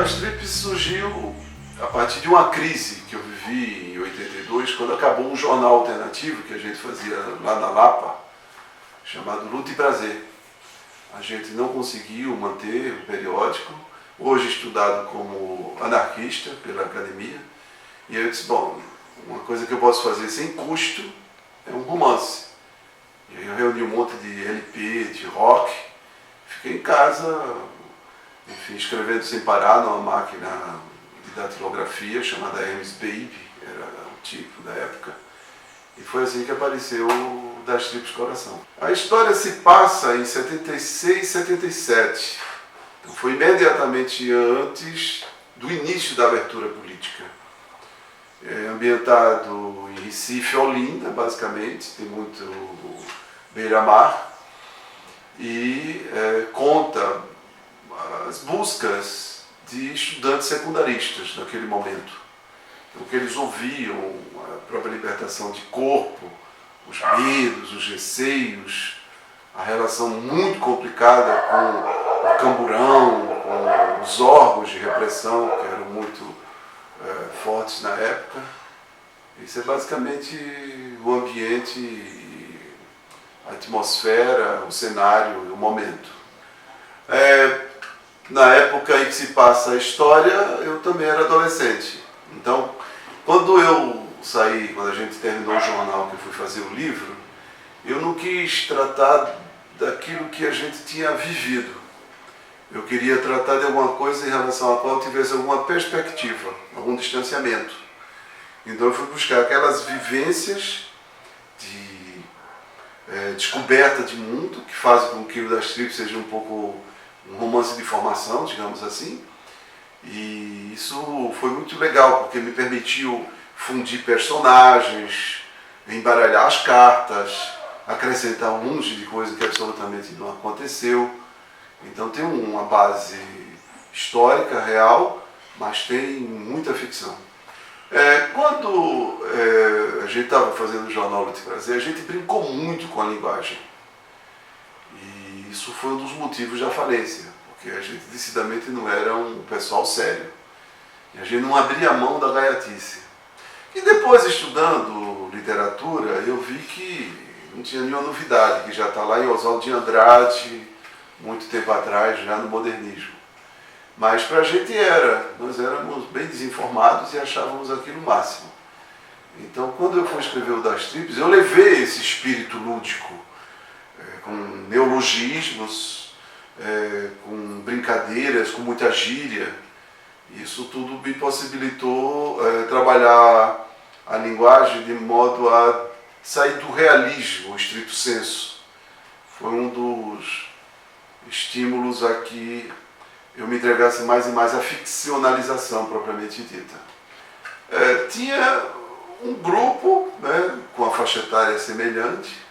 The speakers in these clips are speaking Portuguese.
Das Trips surgiu a partir de uma crise que eu vivi em 82, quando acabou um jornal alternativo que a gente fazia lá na Lapa, chamado Luta e Prazer. A gente não conseguiu manter o periódico, hoje estudado como anarquista pela academia, e eu disse, bom, uma coisa que eu posso fazer sem custo é um romance. E aí eu reuni um monte de LP, de rock, fiquei em casa, enfim, escrevendo sem parar numa máquina de datilografia chamada Hermes Baby, era o tipo da época. E foi assim que apareceu Das Trips Coração. A história se passa em 76, 77. Então foi imediatamente antes do início da abertura política. É ambientado em Recife, Olinda, basicamente, tem muito beira-mar, e conta as buscas de estudantes secundaristas naquele momento. O que eles ouviam, a própria libertação de corpo, os medos, os receios, a relação muito complicada com o camburão, com os órgãos de repressão, que eram muito fortes na época. Isso é basicamente o ambiente, a atmosfera, o cenário, o momento. Na época em que se passa a história, eu também era adolescente. Então, quando eu saí, quando a gente terminou o jornal, que eu fui fazer o livro, eu não quis tratar daquilo que a gente tinha vivido. Eu queria tratar de alguma coisa em relação à qual tivesse alguma perspectiva, algum distanciamento. Então eu fui buscar aquelas vivências de descoberta de mundo, que fazem com que o Das Trips seja um pouco um romance de formação, digamos assim. E isso foi muito legal, porque me permitiu fundir personagens, embaralhar as cartas, acrescentar um monte de coisa que absolutamente não aconteceu. Então tem uma base histórica, real, mas tem muita ficção. Quando a gente estava fazendo o jornal Luta e Prazer, a gente brincou muito com a linguagem. E isso foi um dos motivos da falência, porque a gente decididamente não era um pessoal sério. E a gente não abria mão da gaiatice. E depois, estudando literatura, eu vi que não tinha nenhuma novidade, que já está lá em Oswald de Andrade, muito tempo atrás, já no modernismo. Mas para a gente nós éramos bem desinformados e achávamos aquilo o máximo. Então, quando eu fui escrever o Das Trips, eu levei esse espírito lúdico, com neologismos, com brincadeiras, com muita gíria. Isso tudo me possibilitou trabalhar a linguagem de modo a sair do realismo, o estrito senso. Foi um dos estímulos a que eu me entregasse mais e mais à ficcionalização propriamente dita. Tinha um grupo, né, com a faixa etária semelhante,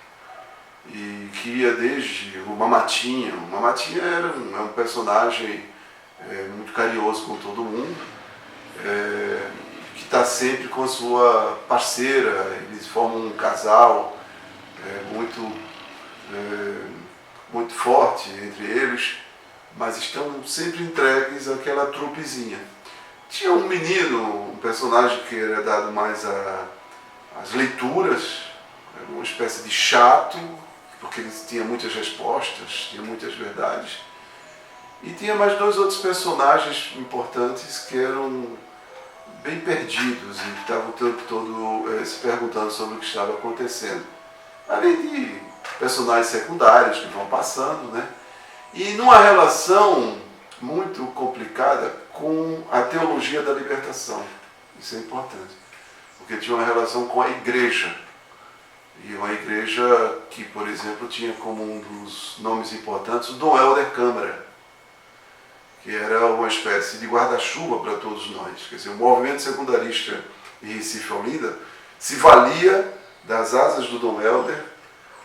e que ia desde o Mamatinha. O Mamatinha é um personagem muito carinhoso com todo mundo, que está sempre com a sua parceira, eles formam um casal muito forte entre eles, mas estão sempre entregues àquela trupezinha. Tinha um menino, um personagem que era dado mais às leituras, era uma espécie de chato, porque ele tinha muitas respostas, tinha muitas verdades. E tinha mais dois outros personagens importantes que eram bem perdidos e que estavam o tempo todo se perguntando sobre o que estava acontecendo. Além de personagens secundários que vão passando, né? E numa relação muito complicada com a teologia da libertação. Isso é importante, porque tinha uma relação com a igreja. E uma igreja que, por exemplo, tinha como um dos nomes importantes o Dom Helder Câmara, que era uma espécie de guarda-chuva para todos nós. Quer dizer, o movimento secundarista em Recife, Olinda, se valia das asas do Dom Helder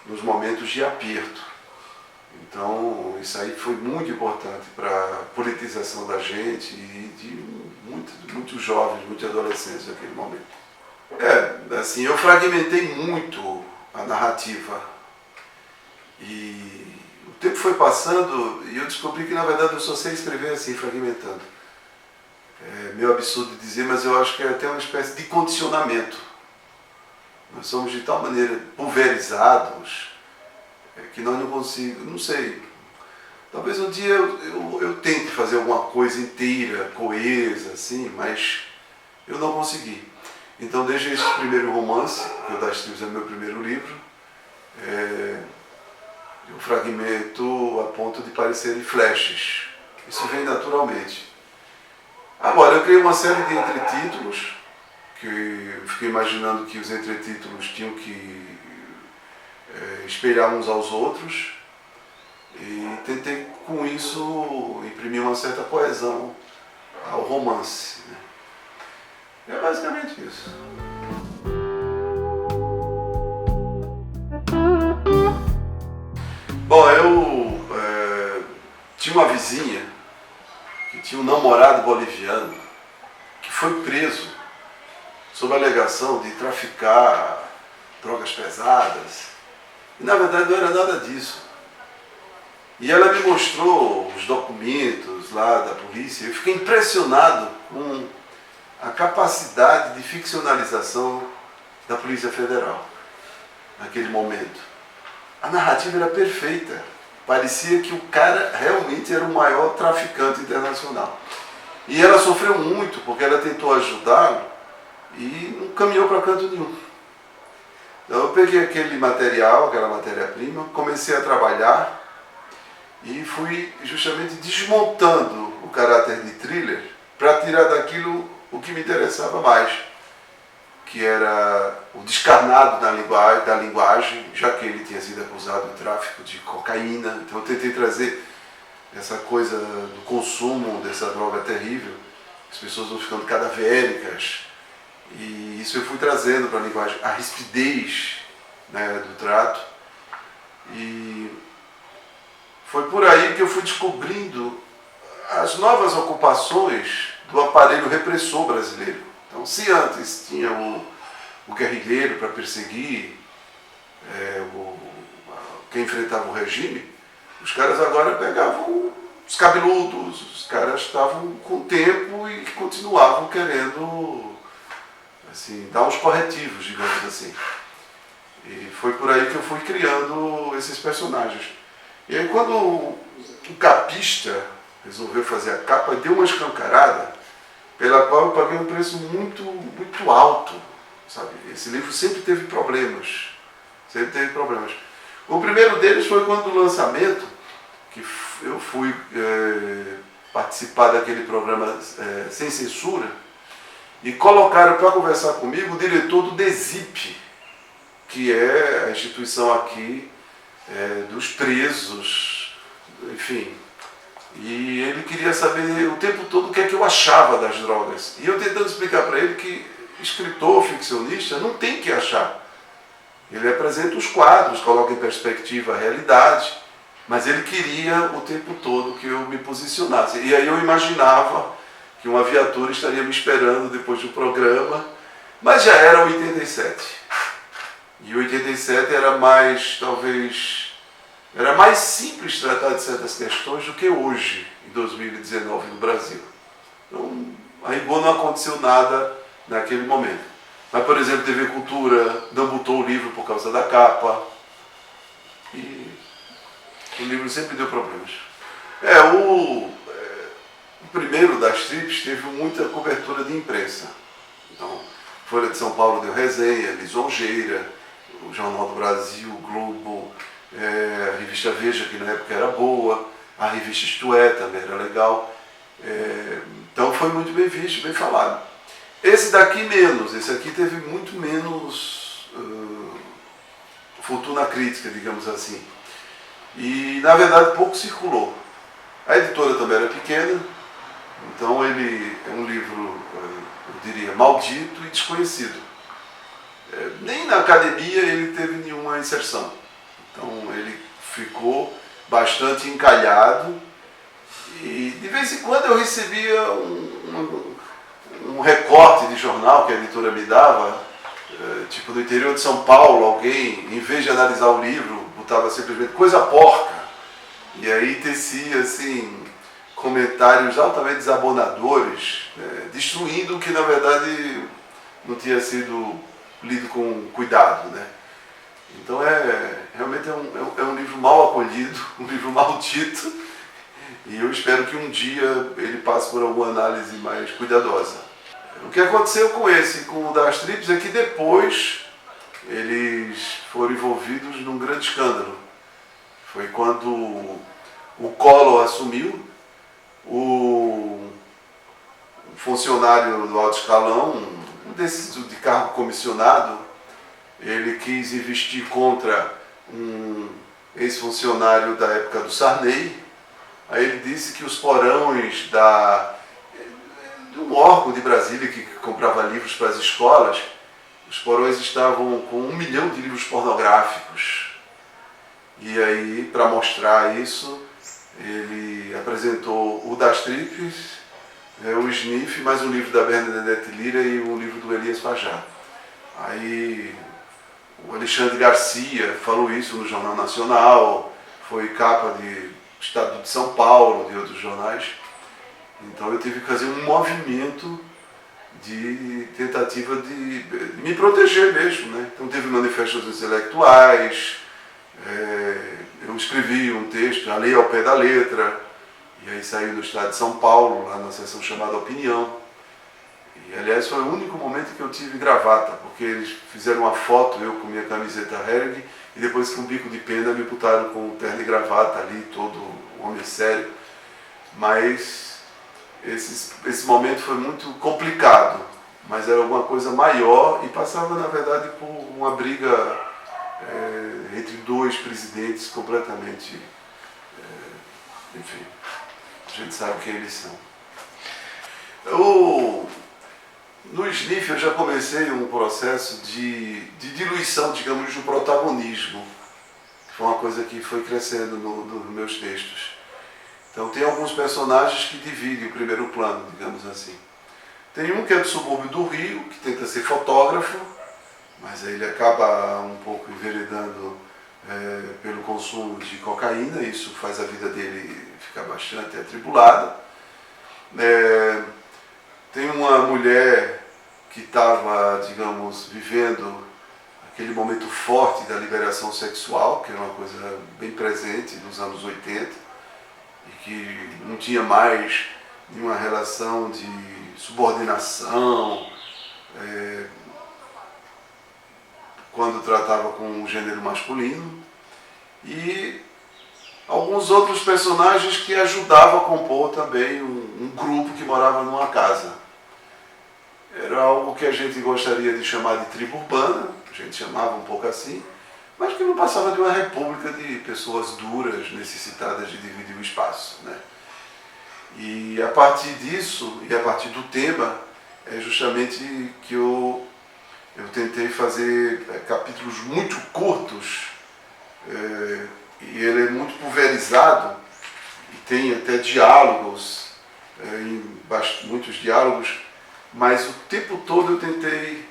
nos momentos de aperto. Então, isso aí foi muito importante para a politização da gente e de muitos jovens, muitos adolescentes naquele momento. Assim, eu fragmentei muito a narrativa. E o tempo foi passando e eu descobri que, na verdade, eu só sei escrever assim, fragmentando. meio absurdo dizer, mas eu acho que é até uma espécie de condicionamento. Nós somos de tal maneira pulverizados que nós não conseguimos, não sei. Talvez um dia eu tente fazer alguma coisa inteira, coesa, assim, mas eu não consegui. Então, desde esse primeiro romance, que o Das Tribos é meu primeiro livro, eu fragmento a ponto de parecerem flashes. Isso vem naturalmente. Agora, eu criei uma série de entretítulos, que eu fiquei imaginando que os entretítulos tinham que espelhar uns aos outros, e tentei com isso imprimir uma certa coesão ao romance, né? É basicamente isso. Bom, eu tinha uma vizinha que tinha um namorado boliviano que foi preso sob a alegação de traficar drogas pesadas. E na verdade não era nada disso. E ela me mostrou os documentos lá da polícia. Eu fiquei impressionado com a capacidade de ficcionalização da Polícia Federal naquele momento. A narrativa era perfeita. Parecia que o cara realmente era o maior traficante internacional. E ela sofreu muito, porque ela tentou ajudá-lo e não caminhou para canto nenhum. Então eu peguei aquele material, aquela matéria-prima, comecei a trabalhar e fui justamente desmontando o caráter de thriller para tirar daquilo o que me interessava mais, que era o descarnado da linguagem, já que ele tinha sido acusado de tráfico de cocaína. Então eu tentei trazer essa coisa do consumo dessa droga terrível. As pessoas vão ficando cadavéricas, e isso eu fui trazendo para a linguagem, a rispidez, né, do trato. E foi por aí que eu fui descobrindo as novas ocupações do aparelho repressor brasileiro. Então, se antes tinha o guerrilheiro para perseguir quem enfrentava o regime, os caras agora pegavam os cabeludos, os caras estavam com tempo e continuavam querendo, assim, dar uns corretivos, digamos assim. E foi por aí que eu fui criando esses personagens. E aí quando o capista resolveu fazer a capa, deu uma escancarada pela qual eu paguei um preço muito, muito alto, sabe? Esse livro sempre teve problemas, sempre teve problemas. O primeiro deles foi quando o lançamento, que eu fui participar daquele programa Sem Censura, e colocaram para conversar comigo o diretor do DESIP, que é a instituição aqui dos presos, enfim. E ele queria saber o tempo todo o que é que eu achava das drogas. E eu tentando explicar para ele que escritor, ficcionista, não tem que achar. Ele apresenta os quadros, coloca em perspectiva a realidade, mas ele queria o tempo todo que eu me posicionasse. E aí eu imaginava que uma viatura estaria me esperando depois do programa, mas já era 87. E 87 era mais, talvez, era mais simples tratar de certas questões do que hoje, em 2019, no Brasil. Então, a rigor não aconteceu nada naquele momento. Mas, por exemplo, TV Cultura não botou o livro por causa da capa. E o livro sempre deu problemas. O primeiro Das Tribos teve muita cobertura de imprensa. Então, Folha de São Paulo deu resenha, lisonjeira, o Jornal do Brasil, o Globo, a revista Veja, que na época era boa, a revista Isto É também era legal. Então foi muito bem visto, bem falado. Esse daqui menos, esse aqui teve muito menos fortuna crítica, digamos assim. E na verdade pouco circulou. A editora também era pequena, então ele é um livro, eu diria, maldito e desconhecido. Nem na academia ele teve nenhuma inserção. Então ele ficou bastante encalhado e de vez em quando eu recebia um recorte de jornal que a editora me dava, tipo do interior de São Paulo, alguém, em vez de analisar o livro, botava simplesmente coisa porca. E aí tecia assim comentários altamente desabonadores, destruindo o que na verdade não tinha sido lido com cuidado, né? Então realmente é um livro mal acolhido, um livro maldito, e eu espero que um dia ele passe por alguma análise mais cuidadosa. O que aconteceu com o Das Tripes é que depois eles foram envolvidos num grande escândalo. Foi quando o Collor assumiu, o funcionário do alto escalão, um desses de cargo comissionado, ele quis investir contra um ex-funcionário da época do Sarney. Aí ele disse que os porões de um órgão de Brasília que comprava livros para as escolas, os porões estavam com 1 milhão de livros pornográficos. E aí, para mostrar isso, ele apresentou o Das Tripes, o Sniff, mais um livro da Bernadette Lira e um livro do Elias Fajardo. Aí o Alexandre Garcia falou isso no Jornal Nacional, foi capa de Estado de São Paulo, de outros jornais. Então eu tive que fazer um movimento de tentativa de me proteger mesmo, né? Então teve manifestações intelectuais, eu escrevi um texto, a lei ao pé da letra, e aí saiu do Estado de São Paulo, lá na seção chamada Opinião. E aliás foi o único momento que eu tive gravata, porque eles fizeram uma foto, eu com minha camiseta Hering, e depois com um bico de pena me botaram com terno e gravata ali, todo homem sério. Mas esse momento foi muito complicado, mas era alguma coisa maior e passava na verdade por uma briga entre dois presidentes completamente, enfim, a gente sabe quem eles são. No Sniff eu já comecei um processo de diluição, digamos, do protagonismo, que foi uma coisa que foi crescendo nos meus textos. Então tem alguns personagens que dividem o primeiro plano, digamos assim. Tem um que é do subúrbio do Rio, que tenta ser fotógrafo, mas aí ele acaba um pouco enveredando pelo consumo de cocaína, isso faz a vida dele ficar bastante atribulada. Tem uma mulher que estava, digamos, vivendo aquele momento forte da liberação sexual, que era uma coisa bem presente nos anos 80, e que não tinha mais nenhuma relação de subordinação, quando tratava com o gênero masculino, e alguns outros personagens que ajudavam a compor também um grupo que morava numa casa. Era algo que a gente gostaria de chamar de tribo urbana, a gente chamava um pouco assim, mas que não passava de uma república de pessoas duras, necessitadas de dividir o espaço, né? E a partir disso, e a partir do tema, é justamente que eu tentei fazer capítulos muito curtos, e ele é muito pulverizado, e tem até diálogos, muitos diálogos, mas o tempo todo eu tentei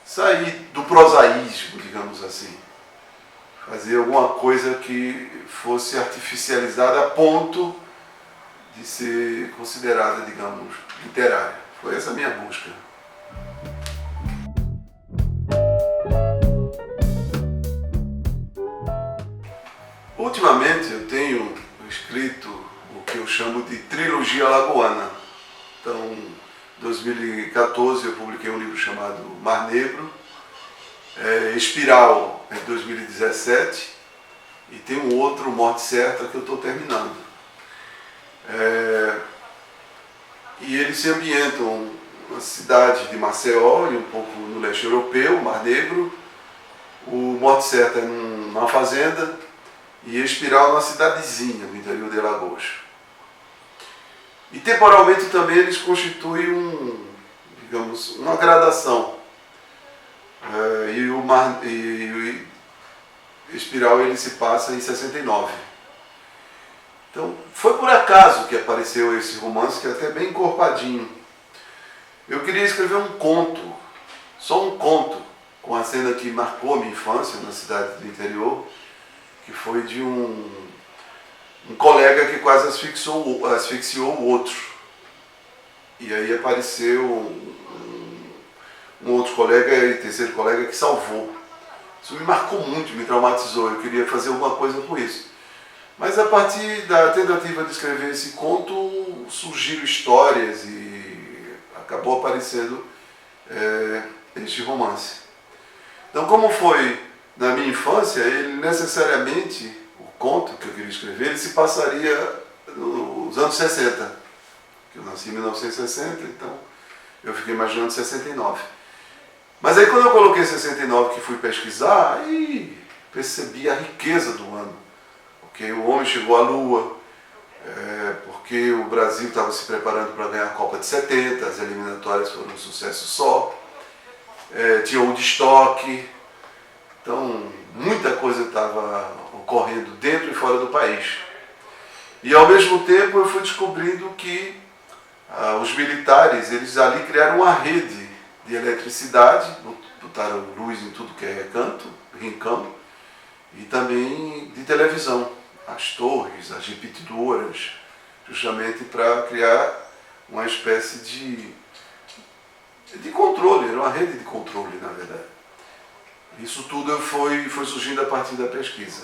sair do prosaísmo, digamos assim. Fazer alguma coisa que fosse artificializada a ponto de ser considerada, digamos, literária. Foi essa a minha busca. Ultimamente eu tenho escrito o que eu chamo de trilogia alagoana. Então, em 2014 eu publiquei um livro chamado Mar Negro, Espiral em 2017, e tem um outro, Morte Certa, que eu estou terminando. E eles se ambientam na cidade de Maceió e um pouco no leste europeu, Mar Negro. O Morte Certa é numa fazenda e Espiral numa cidadezinha no interior de Alagoas. E temporalmente também eles constituem digamos, uma gradação. E o Espiral ele se passa em 69. Então foi por acaso que apareceu esse romance, que é até bem encorpadinho. Eu queria escrever um conto, só um conto, com a cena que marcou a minha infância na cidade do interior, que foi de um um colega que quase asfixiou o outro. E aí apareceu um outro colega e terceiro colega que salvou. Isso me marcou muito, me traumatizou. Eu queria fazer alguma coisa com isso. Mas a partir da tentativa de escrever esse conto, surgiram histórias e acabou aparecendo este romance. Então, como foi na minha infância, ele necessariamente, o conto que eu queria escrever, ele se passaria nos anos 60. Eu nasci em 1960, então eu fiquei imaginando 69. Mas aí quando eu coloquei 69 que fui pesquisar, aí percebi a riqueza do ano. Porque o homem chegou à Lua, porque o Brasil estava se preparando para ganhar a Copa de 70, as eliminatórias foram um sucesso só, tinha o Woodstock, então muita coisa estava ocorrendo dentro e fora do país. E ao mesmo tempo eu fui descobrindo que os militares, eles ali criaram uma rede de eletricidade, botaram luz em tudo que é recanto, rincão, e também de televisão, as torres, as repetidoras, justamente para criar uma espécie de controle, era uma rede de controle, na verdade. Isso tudo foi surgindo a partir da pesquisa.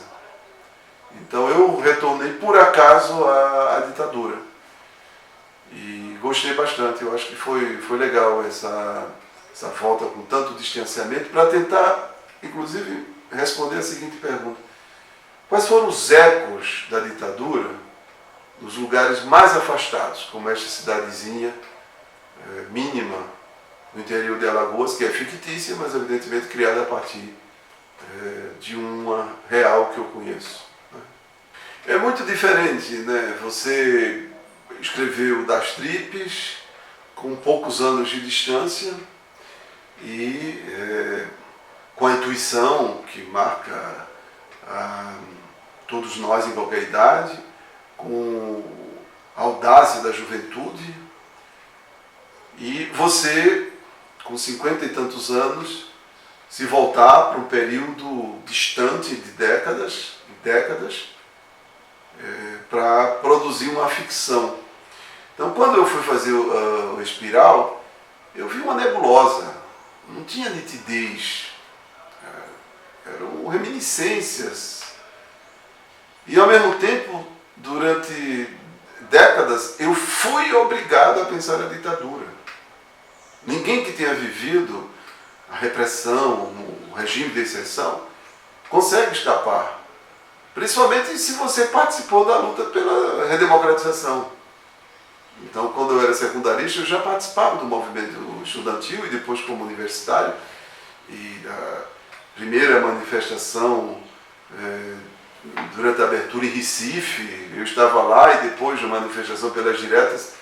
Então eu retornei por acaso à ditadura. E gostei bastante, eu acho que foi legal essa volta com tanto distanciamento, para tentar, inclusive, responder a seguinte pergunta. Quais foram os ecos da ditadura nos lugares mais afastados, como esta cidadezinha mínima no interior de Alagoas, que é fictícia, mas evidentemente criada a partir de uma real que eu conheço. É muito diferente, né? Você escreveu Das Tripes com poucos anos de distância e com a intuição que marca todos nós em qualquer idade, com a audácia da juventude, e você, com 50 e tantos anos, se voltar para um período distante de décadas, para produzir uma ficção. Então, quando eu fui fazer o Espiral, eu vi uma nebulosa, não tinha nitidez, eram reminiscências. E, ao mesmo tempo, durante décadas, eu fui obrigado a pensar na ditadura. Ninguém que tenha vivido a repressão, o regime de exceção, consegue escapar. Principalmente se você participou da luta pela redemocratização. Então, quando eu era secundarista, eu já participava do movimento estudantil e depois como universitário. E a primeira manifestação durante a abertura em Recife, eu estava lá, e depois da manifestação pelas diretas.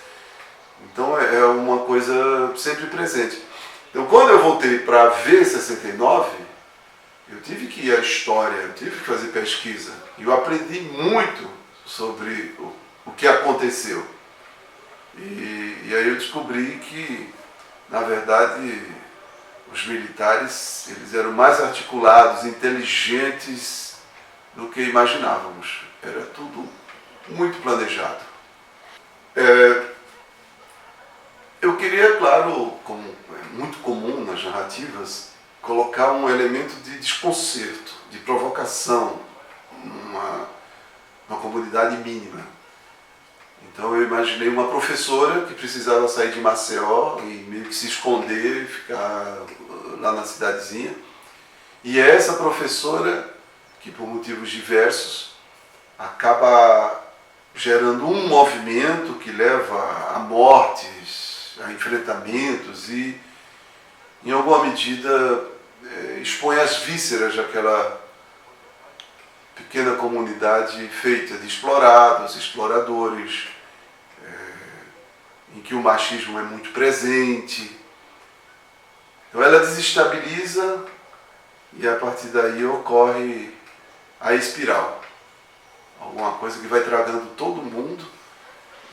Então é uma coisa sempre presente. Então, quando eu voltei para ver 69, eu tive que ir à história, eu tive que fazer pesquisa. E eu aprendi muito sobre o que aconteceu. E aí eu descobri que, na verdade, os militares, eles eram mais articulados, inteligentes do que imaginávamos. Era tudo muito planejado. Eu queria, claro, como é muito comum nas narrativas, colocar um elemento de desconcerto, de provocação, numa comunidade mínima. Então eu imaginei uma professora que precisava sair de Maceió e meio que se esconder, ficar lá na cidadezinha. E é essa professora que, por motivos diversos, acaba gerando um movimento que leva a mortes, a enfrentamentos e, em alguma medida, expõe as vísceras daquela pequena comunidade feita de explorados, exploradores, em que o machismo é muito presente. Então ela desestabiliza e a partir daí ocorre a espiral. Alguma coisa que vai tragando todo mundo,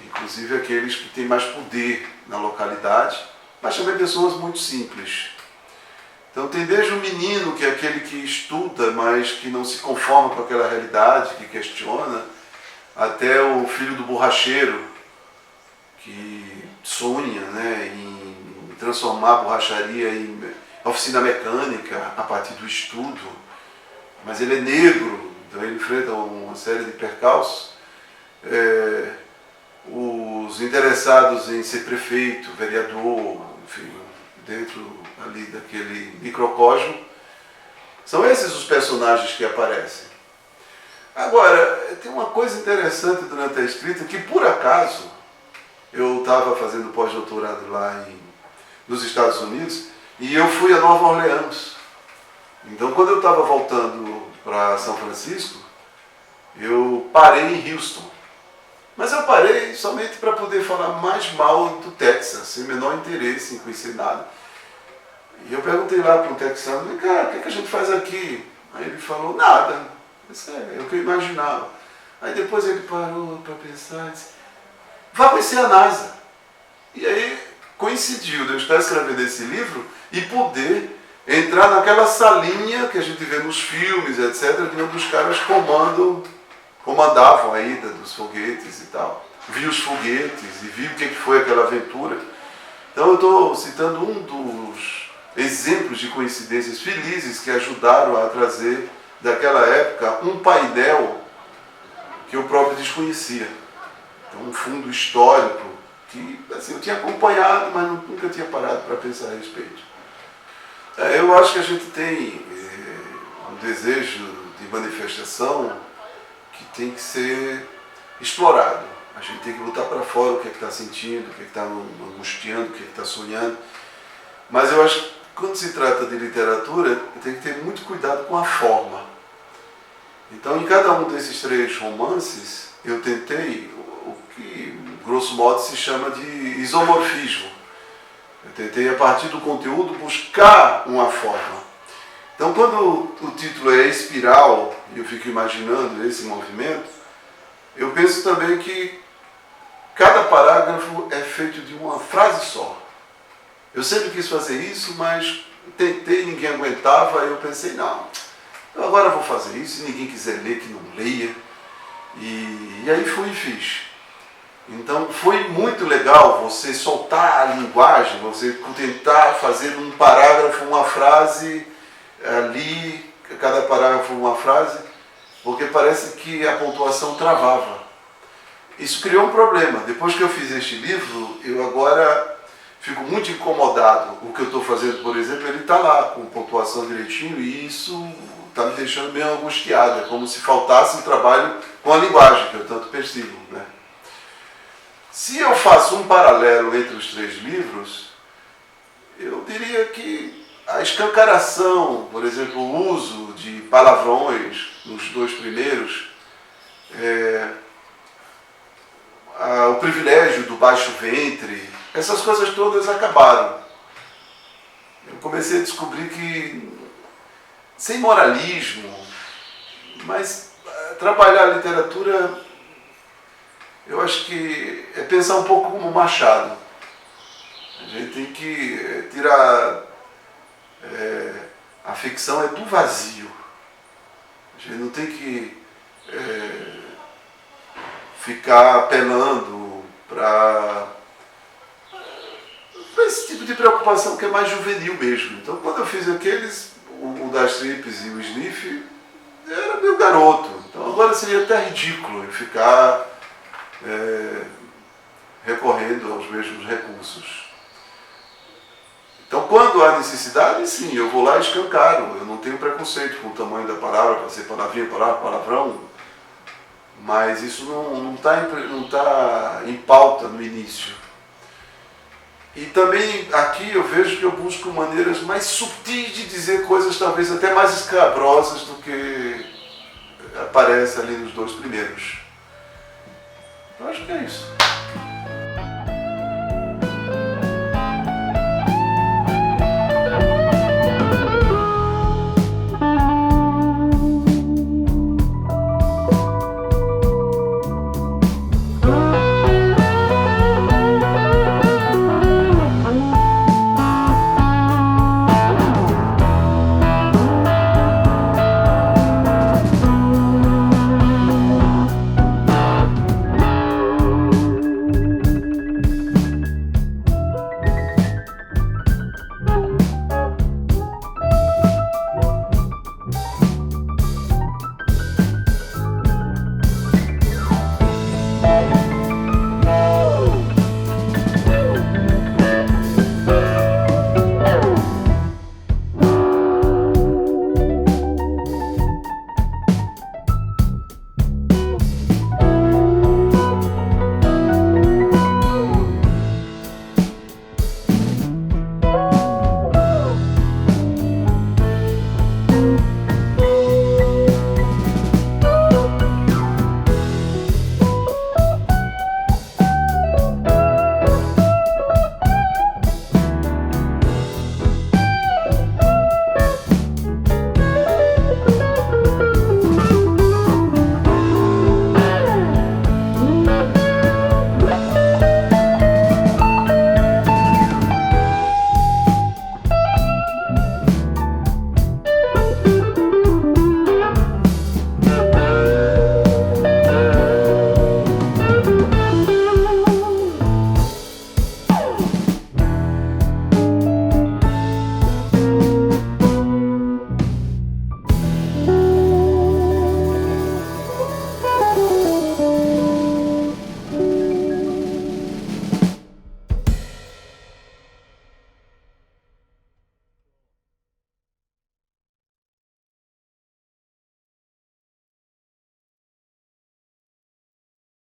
inclusive aqueles que têm mais poder na localidade, mas também pessoas muito simples. Então tem desde o menino, que é aquele que estuda, mas que não se conforma com aquela realidade, que questiona, até o filho do borracheiro, que sonha, né, em transformar a borracharia em oficina mecânica a partir do estudo, mas ele é negro, então ele enfrenta uma série de percalços. Os interessados em ser prefeito, vereador, enfim, dentro ali daquele microcosmo, são esses os personagens que aparecem. Agora, tem uma coisa interessante durante a escrita, que por acaso, eu estava fazendo pós-doutorado lá nos Estados Unidos, e eu fui a Nova Orleans. Então, quando eu estava voltando para São Francisco, eu parei em Houston. Mas eu parei somente para poder falar mais mal do Texas, sem menor interesse em conhecer nada. E eu perguntei lá para um texano, vem cá, o que a gente faz aqui? Aí ele falou, nada. Isso é o que eu imaginava. Aí depois ele parou para pensar e disse, vá conhecer a NASA. E aí coincidiu de eu estar escrevendo esse livro e poder entrar naquela salinha que a gente vê nos filmes, etc., de onde os caras comandavam a ida dos foguetes e tal. Vi os foguetes e vi o que foi aquela aventura. Então eu estou citando um dos exemplos de coincidências felizes que ajudaram a trazer daquela época um painel que eu próprio desconhecia. Então, um fundo histórico que assim, eu tinha acompanhado, mas nunca tinha parado para pensar a respeito. Eu acho que a gente tem um desejo de manifestação que tem que ser explorado. A gente tem que botar para fora o que é que está sentindo, o que é que está angustiando, o que é que está sonhando. Mas eu acho que quando se trata de literatura, tem que ter muito cuidado com a forma. Então, em cada um desses 3 romances, eu tentei o que, grosso modo, se chama de isomorfismo. Eu tentei, a partir do conteúdo, buscar uma forma. Então, quando o título é Espiral, e eu fico imaginando esse movimento, eu penso também que cada parágrafo é feito de uma frase só. Eu sempre quis fazer isso, mas tentei, ninguém aguentava, eu pensei, não, eu agora vou fazer isso, se ninguém quiser ler, que não leia. E aí fui e fiz. Então foi muito legal você soltar a linguagem, você tentar fazer um parágrafo, uma frase, ali, cada parágrafo uma frase, porque parece que a pontuação travava. Isso criou um problema. Depois que eu fiz este livro, eu agora fico muito incomodado. O que eu estou fazendo, por exemplo, ele está lá com pontuação direitinho e isso está me deixando meio angustiado. É como se faltasse um trabalho com a linguagem, que eu tanto persigo, né? Se eu faço um paralelo entre os 3 livros, eu diria que a escancaração, por exemplo, o uso de palavrões nos 2 primeiros, o privilégio do baixo ventre, essas coisas todas acabaram. Eu comecei a descobrir que, sem moralismo, mas trabalhar a literatura, eu acho que é pensar um pouco como Machado. A gente tem que tirar... a ficção é do vazio. A gente não tem que ficar apelando para esse tipo de preocupação que é mais juvenil mesmo. Então, quando eu fiz aqueles, o das Trips e o Sniff, era meu garoto. Então, agora seria até ridículo eu ficar recorrendo aos mesmos recursos. Então, quando há necessidade, sim, eu vou lá e escancaro. Eu não tenho preconceito com o tamanho da palavra, para ser palavrinha, palavrão, mas isso não tá em pauta no início. E também aqui eu vejo que eu busco maneiras mais sutis de dizer coisas talvez até mais escabrosas do que aparece ali nos 2 primeiros. Eu acho que é isso.